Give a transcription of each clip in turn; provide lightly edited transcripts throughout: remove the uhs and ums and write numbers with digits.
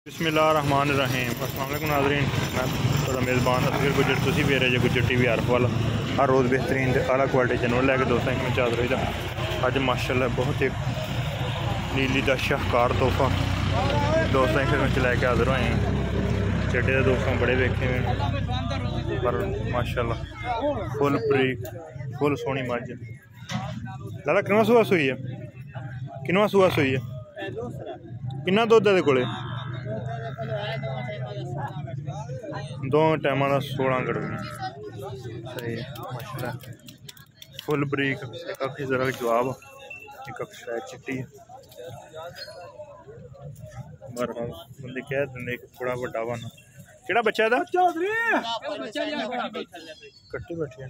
बिस्मिल्लाहिर्रहमानिर्रहीम। अस्सलाम वालेकुम नाज़रीन, मैं थोड़ा मेज़बान असगर गुजर तुसी भी रहे गुजर टीवी आरफ वाला हर रोज़ बेहतरीन आला क्वालिटी जानवर लैके दोस्तों में चाल रही था। अज माशाल्लाह बहुत ही नीली का शाहकार तोहफा दोस्तों फिर में लैके हाजिर होए हैं। चेटे के दोस्तों बड़े वेखे हुए पर माशाल्लाह फुल बरीक फुल सोहनी मझ। लाला किनवा सूआ सूई है? किनवा सूआ सूई है? किन्ना दुध है कोले? दो टाइम का 16 कड़वी सही है माशाल्लाह फुल बरीक। एक अख जरा जवाब एक अख शायद चिट्टी है बहरहाल बंदे कह देंगे थोड़ा बड़ा वन केड़ा बच्चा है कट्टी बैठे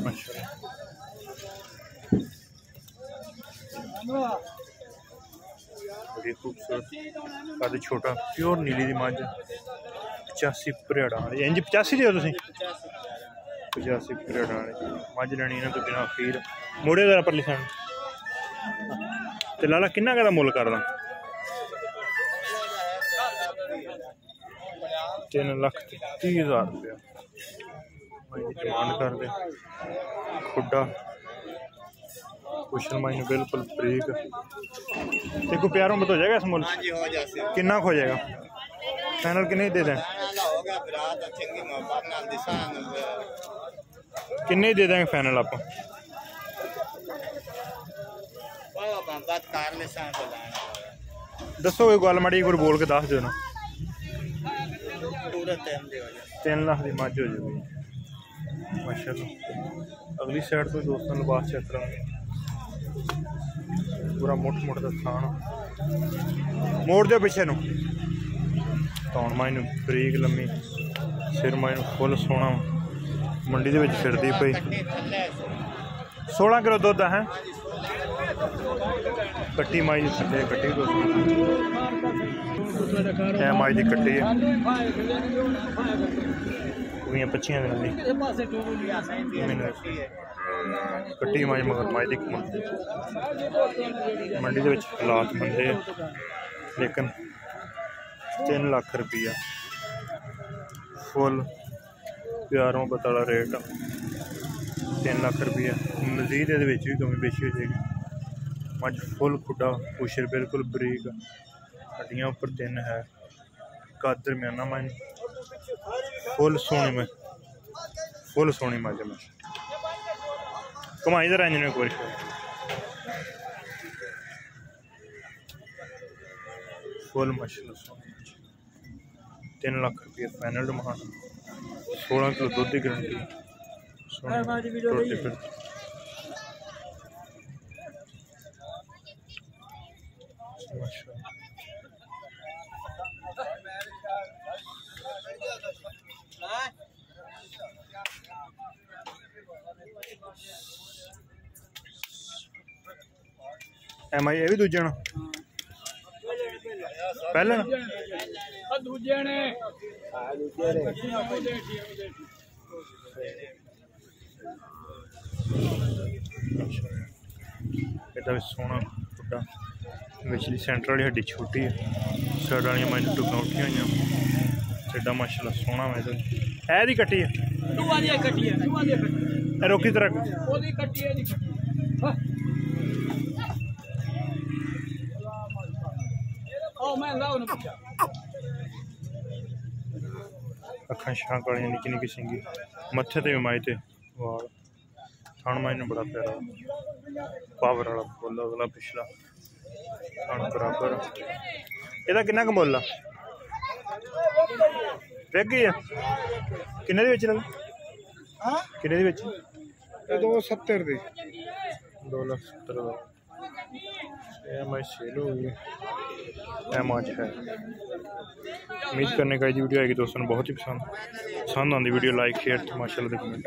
माशाल्लाह बड़ी खूबसूरत कद छोटा प्योर नीली दी मझ 85 भरेड़ा इंज 85 दे 85 भरेड़ा मझ लैनी इन्हां तो बिना खीर मोड़े जरा पर लिखा ते लाला किन्ना का मुल करदा? 3,30,000 रुपया डिमांड कर दे। खुड्डा कुशन माइन बिल्कुल बरीक देखो प्यारों में तो हो जाएगा इस मुल्क किन्ना हो जाएगा? फाइनल किन्ने दे दें? किन्ने दे देंगे फाइनल आप? दसो कोई गल माड़ी कोई बोल के दस दो ना। 3 लाख की मझ हो जाएगी माशाल्लाह। अगली साइड तो दोस्तों लिबास चेक करेंगे पूरा मुठ का थान मोड़ दो पिछे नू धौन माइन बरीक लम्मी सिर माइन फुल सोहना मंडी के फिरती पई 16 किलो दुध है कट्टी माई थले कट्टी माई की कट्टी है पूरी 25 दिन कट्टी माई मगर माई दी मंडी के हालात मंदे लेकिन 3 लाख रुपया फुल प्यारों बताला रेट 3 लाख रुपया। मजीद ये भी कमी बेची हो जाएगी। मझ फुल खुडा पुशर बिल्कुल बरीक हड्डियां उपर 3 है कद दरम्याना मझ फुल सोहनी में फुल सोहनी मझ में कमाई जरा इंजन कोई फुल माशाल्लाह 3 लाख रुपये फाइनल डिमांड 16 किलो दूध की गारंटी एम आई भी दूजे ना पहले ना सोहना खुडा पिछली सेंटर वाली हड्डी छोटी है साइड वाली माइन टुकना उठिया हुई एडा माशाल्लाह सोहना मैं है दी कट्टी है रोकी तरह अखा शां कालियां निक्की निक्की सिंगी मत्थे ते भी माई ते वाल थान माई ने बड़ा प्यारा पावर वाला बोला अगला पिछला थान बराबर एदा किन्ना क मुल आ विक गई है किन्ने दे विच लगा किन्ने दे विच 270 दे 2,70,000 सेल हो गई आज है। उम्मीद करने का वीडियो आएगी दोस्तों बहुत ही पसंद आती वीडियो लाइक शेयर माशाल्लाह कमेंट।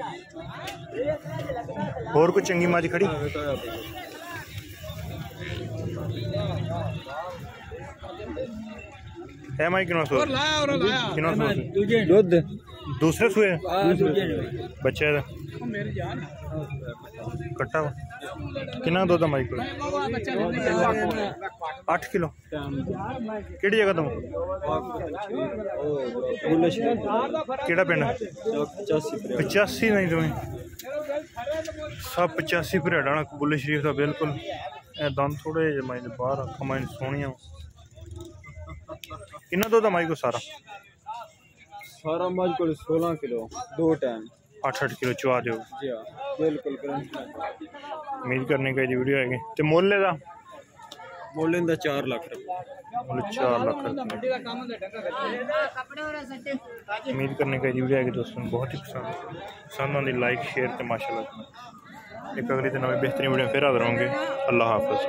और कुछ चंगी मझ खड़ी है माई कितना सो दूसरे सुए बच्चे कट्टा कितना दुध माई को 8 किलो केड़ी जगह तुम केड़ा पिंड 85 नहीं तुम्हें सब 85 भरेड़ा बुल्ले शरीफ का बिल्कुल दम थोड़े माई बाहर अखा माई सोहनिया कितना दुध माई को सारा मज को 16 किलो 2 टाइम 8 किलो चुआ दो जी हाँ बिल्कुल उम्मीद करने का जी वीडियो है तो मोले का 4 लाख रुपये 4 लाख उम्मीद करने का जी वीडियो है दोस्तों बहुत ही पसंद आती लाइक शेयर तो माशाल्लाह एक अगली दिन बेहतरीन वीडियो फिर हाजिर होंगे अल्लाह हाफ़िज़।